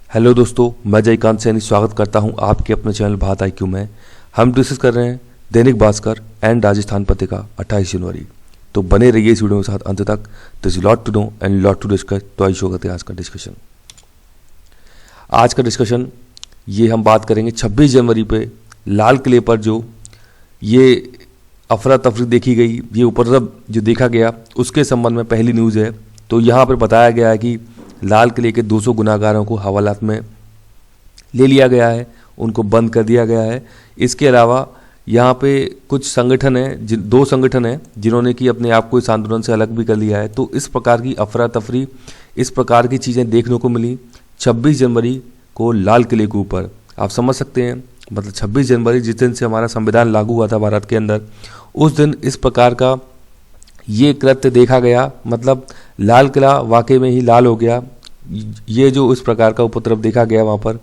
Hello दोस्तों, मैं जयकांत सैनी स्वागत करता हूं आपके अपने चैनल बात IQ में। हम डिस्कस कर रहे हैं दैनिक भास्कर एंड राजस्थान पत्रिका 28 जनवरी। तो बने रहिए इस वीडियो के साथ अंत तक। This is lot to know and lot to discuss. तो आई शो करते हैं आज का डिस्कशन। आज का डिस्कशन ये हम बात करेंगे 26 जनवरी पे लाल किले पर जो ये अफरा तफरी देखी गई, ये उपद्रव जो देखा गया, उसके संबंध में पहली न्यूज़ है। तो यहाँ पर बताया गया है कि लाल किले के 200 गुनाहगारों को हवालात में ले लिया गया है, उनको बंद कर दिया गया है। इसके अलावा यहाँ पे कुछ संगठन हैं, दो संगठन हैं जिन्होंने कि अपने आप को इस आंदोलन से अलग भी कर लिया है। तो इस प्रकार की अफरा तफरी, इस प्रकार की चीज़ें देखने को मिली 26 जनवरी को लाल किले के ऊपर। आप समझ सकते हैं, मतलब 26 जनवरी जिस दिन से हमारा संविधान लागू हुआ था भारत के अंदर, उस दिन इस प्रकार का ये कृत्य देखा गया। मतलब लाल किला वाकई में ही लाल हो गया। ये जो इस प्रकार का उपद्रव देखा गया वहाँ पर,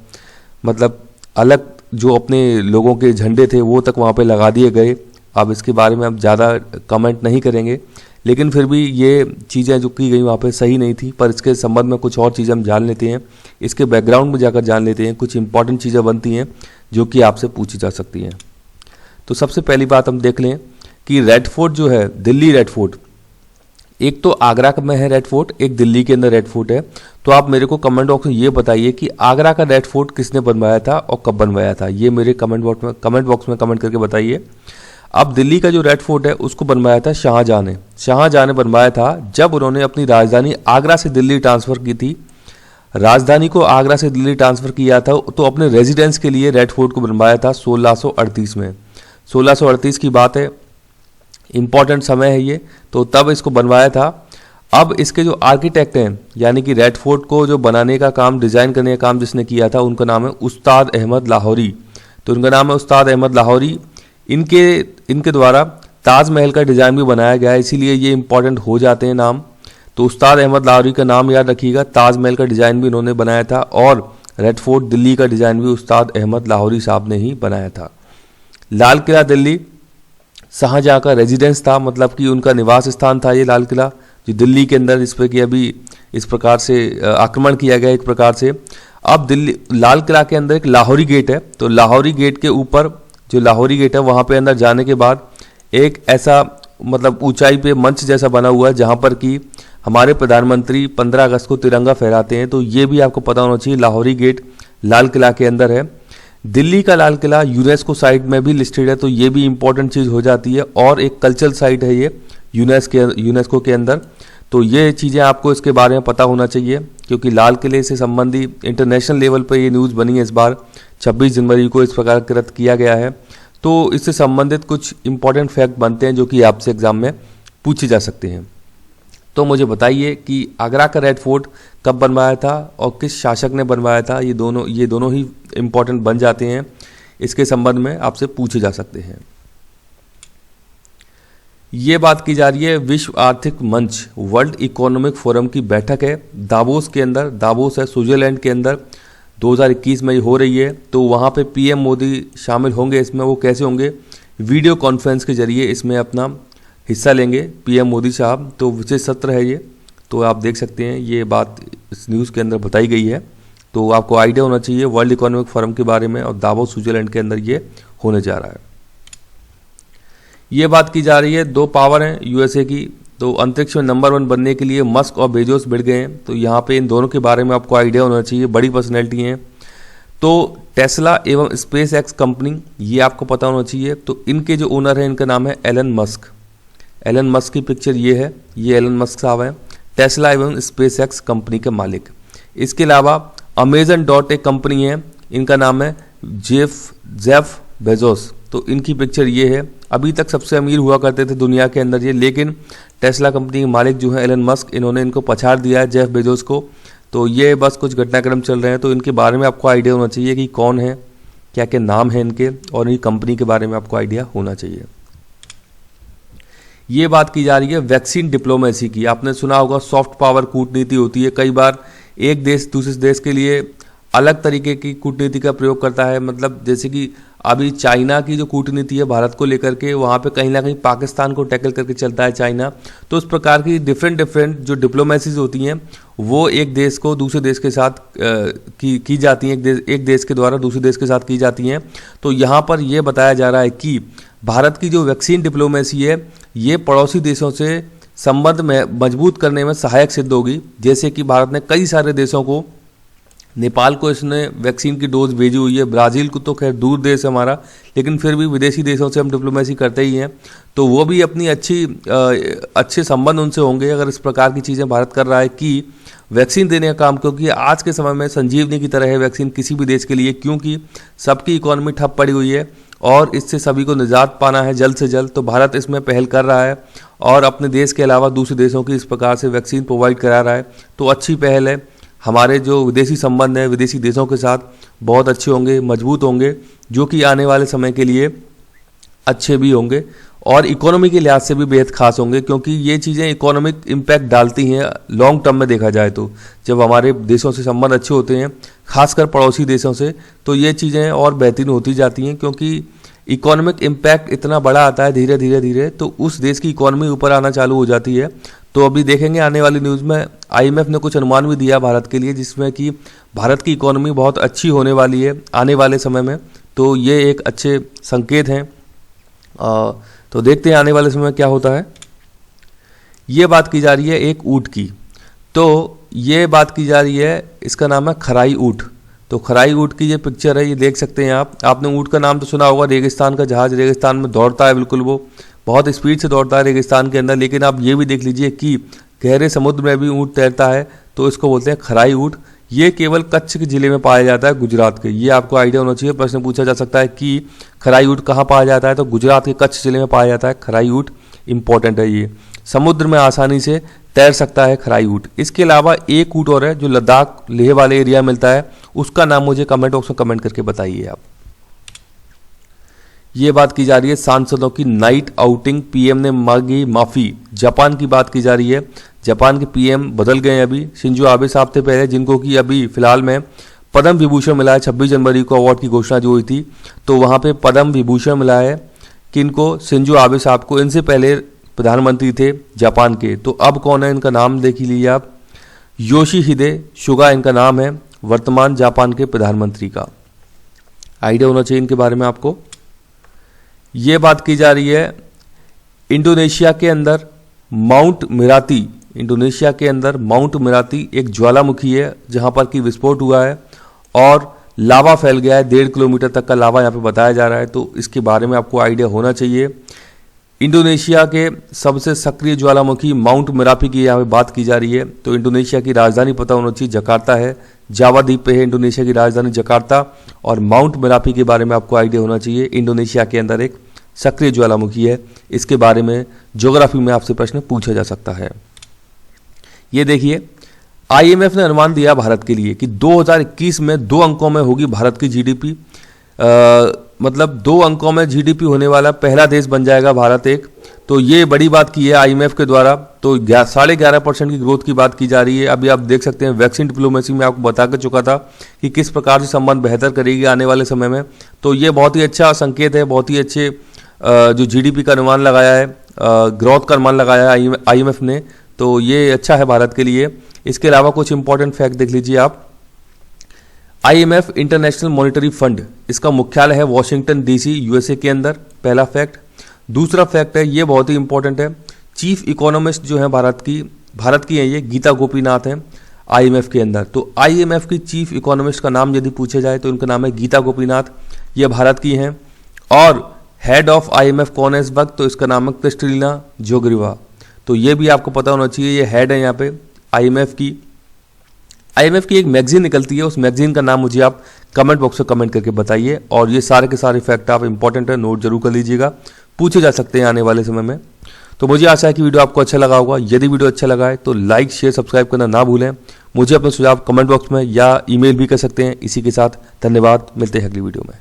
मतलब अलग जो अपने लोगों के झंडे थे वो तक वहाँ पे लगा दिए गए। अब इसके बारे में हम ज़्यादा कमेंट नहीं करेंगे, लेकिन फिर भी ये चीज़ें जो की गई वहाँ पे सही नहीं थी। पर इसके संबंध में कुछ और चीज़ें हम जान लेते हैं, इसके बैकग्राउंड में जाकर जान लेते हैं। कुछ इंपॉर्टेंट चीज़ें बनती हैं जो कि आपसे पूछी जा सकती हैं। तो सबसे पहली बात हम देख लें कि रेड फोर्ट जो है, दिल्ली रेड फोर्ट, एक तो आगरा में है रेड फोर्ट, एक दिल्ली के अंदर रेड फोर्ट है। तो आप मेरे को कमेंट बॉक्स में ये बताइए कि आगरा का रेड फोर्ट किसने बनवाया था और कब बनवाया था। ये मेरे कमेंट बॉक्स में कमेंट करके बताइए। अब दिल्ली का जो रेड फोर्ट है उसको बनवाया था शाहजहां ने। शाहजहां ने बनवाया था जब उन्होंने अपनी राजधानी आगरा से दिल्ली ट्रांसफ़र की थी। राजधानी को आगरा से दिल्ली ट्रांसफ़र किया था तो अपने रेजिडेंस के लिए रेड फोर्ट को बनवाया था 1638 में। 1638 की बात है, इम्पॉर्टेंट समय है ये। तो तब इसको बनवाया था। अब इसके जो आर्किटेक्ट हैं, यानी कि रेड फोर्ट को जो बनाने का काम, डिज़ाइन करने का काम जिसने किया था, उनका नाम है उस्ताद अहमद लाहौरी। तो इनका नाम है उस्ताद अहमद लाहौरी। इनके द्वारा ताजमहल का डिज़ाइन भी बनाया गया है, इसीलिए ये इंपॉर्टेंट हो जाते हैं नाम। तो उस्ताद अहमद लाहौरी का नाम याद रखिएगा। ताजमहल का डिज़ाइन भी इन्होंने बनाया था और रेड फोर्ट दिल्ली का डिज़ाइन भी उस्ताद अहमद लाहौरी साहब ने ही बनाया था। लाल किला दिल्ली शाहजहां का रेजिडेंस था, मतलब कि उनका निवास स्थान था ये लाल किला जो दिल्ली के अंदर, इस पर कि अभी इस प्रकार से आक्रमण किया गया एक प्रकार से। अब दिल्ली लाल किला के अंदर एक लाहौरी गेट है। तो लाहौरी गेट के ऊपर जो लाहौरी गेट है वहाँ पे अंदर जाने के बाद एक ऐसा मतलब ऊंचाई पे मंच जैसा बना हुआ है जहाँ पर कि हमारे प्रधानमंत्री 15 अगस्त को तिरंगा फहराते हैं। तो ये भी आपको पता होना चाहिए, लाहौरी गेट लाल किला के अंदर है। दिल्ली का लाल किला यूनेस्को साइट में भी लिस्टेड है, तो ये भी इंपॉर्टेंट चीज़ हो जाती है। और एक कल्चरल साइट है ये यूनेस्को के अंदर। तो ये चीज़ें आपको इसके बारे में पता होना चाहिए, क्योंकि लाल किले से संबंधी इंटरनेशनल लेवल पर ये न्यूज़ बनी है इस बार 26 जनवरी को इस प्रकार कृत किया गया है। तो इससे संबंधित कुछ इंपॉर्टेंट फैक्ट बनते हैं जो कि आपसे एग्जाम में पूछे जा सकते हैं। तो मुझे बताइए कि आगरा का रेड फोर्ट कब बनवाया था और किस शासक ने बनवाया था। ये दोनों ही इम्पॉर्टेंट बन जाते हैं, इसके संबंध में आपसे पूछे जा सकते हैं। ये बात की जा रही है विश्व आर्थिक मंच वर्ल्ड इकोनॉमिक फोरम की बैठक है दावोस के अंदर। दावोस है स्विट्जरलैंड के अंदर, 2021 में हो रही है। तो वहाँ पे PM मोदी शामिल होंगे इसमें। वो कैसे होंगे? वीडियो कॉन्फ्रेंस के जरिए इसमें अपना हिस्सा लेंगे PM मोदी साहब। तो विशेष सत्र है ये, तो आप देख सकते हैं ये बात इस न्यूज़ के अंदर बताई गई है। तो आपको आइडिया होना चाहिए वर्ल्ड इकोनॉमिक फोरम के बारे में, और दावोस स्विट्जरलैंड के अंदर ये होने जा रहा है। ये बात की जा रही है दो पावर हैं USA की, तो अंतरिक्ष में नंबर 1 बनने के लिए मस्क और बेजोस भिड़ गए हैं। तो यहाँ पे इन दोनों के बारे में आपको आइडिया होना चाहिए, बड़ी पर्सनैलिटी हैं। तो टेस्ला एवं SpaceX कंपनी, ये आपको पता होना चाहिए। तो इनके जो ओनर हैं इनका नाम है एलन मस्क। एलन मस्क की पिक्चर ये है, ये एलन मस्क साहब हैं, टेस्ला एवं SpaceX कंपनी के मालिक। इसके अलावा अमेजन एक कंपनी है, इनका नाम है जेफ बेजोस। तो इनकी पिक्चर ये है। अभी तक सबसे अमीर हुआ करते थे दुनिया के अंदर ये, लेकिन टेस्ला कंपनी के मालिक जो है एलन मस्क, इन्होंने इनको पछाड़ दिया है, जेफ बेजोस को। तो ये बस कुछ घटनाक्रम चल रहे हैं, तो इनके बारे में आपको आइडिया होना चाहिए कि कौन है, क्या क्या नाम है इनके, और इनकी कंपनी के बारे में आपको आइडिया होना चाहिए। ये बात की जा रही है वैक्सीन डिप्लोमेसी की। आपने सुना होगा सॉफ्ट पावर कूटनीति होती है। कई बार एक देश दूसरे देश के लिए अलग तरीके की कूटनीति का प्रयोग करता है। मतलब जैसे कि अभी चाइना की जो कूटनीति है भारत को लेकर के, वहाँ पे कहीं ना कहीं पाकिस्तान को टैकल करके चलता है चाइना। तो उस प्रकार की डिफरेंट जो डिप्लोमेसीज होती हैं वो एक देश को दूसरे देश के साथ की जाती हैं, एक देश के द्वारा दूसरे देश के साथ की जाती हैं। तो यहाँ पर ये बताया जा रहा है कि भारत की जो वैक्सीन डिप्लोमेसी है ये पड़ोसी देशों से संबंध में मजबूत करने में सहायक सिद्ध होगी। जैसे कि भारत ने कई सारे देशों को, नेपाल को इसने वैक्सीन की डोज भेजी हुई है, ब्राज़ील को तो खैर दूर देश है हमारा, लेकिन फिर भी विदेशी देशों से हम डिप्लोमेसी करते ही हैं, तो वो भी अपनी अच्छे संबंध उनसे होंगे अगर इस प्रकार की चीज़ें भारत कर रहा है कि वैक्सीन देने का काम। क्योंकि आज के समय में संजीवनी की तरह है वैक्सीन किसी भी देश के लिए, क्योंकि सबकी इकोनॉमी ठप पड़ी हुई है और इससे सभी को निजात पाना है जल्द से जल्द। तो भारत इसमें पहल कर रहा है और अपने देश के अलावा दूसरे देशों की इस प्रकार से वैक्सीन प्रोवाइड करा रहा है, तो अच्छी पहल है। हमारे जो विदेशी संबंध हैं विदेशी देशों के साथ बहुत अच्छे होंगे, मजबूत होंगे, जो कि आने वाले समय के लिए अच्छे भी होंगे और इकोनॉमी के लिहाज से भी बेहद खास होंगे, क्योंकि ये चीज़ें इकोनॉमिक इम्पैक्ट डालती हैं लॉन्ग टर्म में देखा जाए तो। जब हमारे देशों से संबंध अच्छे होते हैं, खासकर पड़ोसी देशों से, तो ये चीज़ें और बेहतरीन होती जाती हैं, क्योंकि इकोनॉमिक इम्पैक्ट इतना बड़ा आता है धीरे धीरे तो उस देश की इकोनॉमी ऊपर आना चालू हो जाती है। तो अभी देखेंगे आने वाली न्यूज़ में IMF ने कुछ अनुमान भी दिया भारत के लिए, जिसमें कि भारत की इकोनॉमी बहुत अच्छी होने वाली है आने वाले समय में। तो ये एक अच्छे संकेत हैं। तो देखते हैं आने वाले समय में क्या होता है। ये बात की जा रही है एक ऊँट की, तो ये बात की जा रही है, इसका नाम है खराई ऊँट। तो खराई ऊँट की ये पिक्चर है, ये देख सकते हैं आप। आपने ऊँट का नाम तो सुना होगा, रेगिस्तान का जहाज, रेगिस्तान में दौड़ता है, बिल्कुल वो बहुत स्पीड से दौड़ता है रेगिस्तान के अंदर। लेकिन आप ये भी देख लीजिए कि गहरे समुद्र में भी ऊँट तैरता है, तो इसको बोलते हैं खराई ऊँट। ये केवल कच्छ के ज़िले में पाया जाता है, गुजरात के। ये आपको आइडिया होना चाहिए। प्रश्न पूछा जा सकता है कि खराई ऊँट कहाँ पाया जाता है, तो गुजरात के कच्छ जिले में पाया जाता है खराई ऊँट। इंपॉर्टेंट है ये, समुद्र में आसानी से तैर सकता है खराई ऊँट। इसके अलावा एक ऊँट और है जो लद्दाख लेह वाले एरिया में मिलता है, उसका नाम मुझे कमेंट बॉक्स में कमेंट करके बताइए आप। ये बात की जा रही है सांसदों की नाइट आउटिंग, पीएम ने मांगी माफ़ी। जापान की बात की जा रही है, जापान के पीएम बदल गए हैं अभी। शिंजो आबे साहब थे पहले, जिनको कि अभी फिलहाल में पद्म विभूषण मिला है। 26 जनवरी को अवार्ड की घोषणा जो हुई थी, तो वहाँ पे पद्म विभूषण मिला है किनको, शिंजो आबे साहब को। इनसे पहले प्रधानमंत्री थे जापान के। तो अब कौन है, इनका नाम देख लीजिए आप, योशिहिदे सुगा इनका नाम है, वर्तमान जापान के प्रधानमंत्री का। आइडिया होना चाहिए इनके बारे में आपको। ये बात की जा रही है इंडोनेशिया के अंदर माउंट मिराती, इंडोनेशिया के अंदर माउंट मिराती एक ज्वालामुखी है जहां पर कि विस्फोट हुआ है और लावा फैल गया है। 1.5 किलोमीटर तक का लावा यहाँ पे बताया जा रहा है, तो इसके बारे में आपको आइडिया होना चाहिए। इंडोनेशिया के सबसे सक्रिय ज्वालामुखी माउंट मिरापी की यहाँ पे बात की जा रही है। तो इंडोनेशिया की राजधानी पता होना चाहिए, जकार्ता है, जावा द्वीप पे है इंडोनेशिया की राजधानी जकार्ता। और माउंट मिरापी के बारे में आपको आइडिया होना चाहिए, इंडोनेशिया के अंदर एक सक्रिय ज्वालामुखी है। इसके बारे में ज्योग्राफी में आपसे प्रश्न पूछा जा सकता है। ये देखिए, IMF ने अनुमान दिया भारत के लिए कि 2021 में 2 अंकों में होगी भारत की GDP। मतलब 2 अंकों में GDP होने वाला पहला देश बन जाएगा भारत एक। तो ये बड़ी बात की है IMF के द्वारा। तो 11.5% की ग्रोथ की बात की जा रही है। अभी आप देख सकते हैं वैक्सीन डिप्लोमेसी में आपको बता कर चुका था कि किस प्रकार से संबंध बेहतर करेगी आने वाले समय में। तो ये बहुत ही अच्छा संकेत है, बहुत ही अच्छे जो GDP का अनुमान लगाया है, ग्रोथ का अनुमान लगाया है IMF ने, तो ये अच्छा है भारत के लिए। इसके अलावा कुछ इंपॉर्टेंट फैक्ट देख लीजिए आप। IMF इंटरनेशनल मॉनिटरी फंड, इसका मुख्यालय है वॉशिंगटन DC USA के अंदर, पहला फैक्ट। दूसरा फैक्ट है, ये बहुत ही इंपॉर्टेंट है, चीफ इकोनॉमिस्ट जो है भारत की है, ये गीता गोपीनाथ हैं IMF के अंदर। तो IMF की चीफ इकोनॉमिस्ट का नाम यदि पूछा जाए तो इनका नाम है गीता गोपीनाथ, ये भारत की हैं। और हेड ऑफ IMF कौन है इस वक्त, तो इसका नाम है क्रिस्टलिना जोग्रीवा। तो ये भी आपको पता होना चाहिए, ये हेड है यहाँ पे IMF की। IMF की एक मैगजीन निकलती है, उस मैगजीन का नाम मुझे आप कमेंट बॉक्स में कमेंट करके बताइए। और ये सारे के सारे फैक्ट आप इंपॉर्टेंट है, नोट जरूर कर लीजिएगा, पूछे जा सकते हैं आने वाले समय में। तो मुझे आशा है कि वीडियो आपको अच्छा लगा होगा। यदि वीडियो अच्छा लगा है तो लाइक शेयर सब्सक्राइब करना ना भूलें। मुझे अपने सुझाव कमेंट बॉक्स में या ईमेल भी कर सकते हैं। इसी के साथ धन्यवाद, मिलते हैं अगली वीडियो में।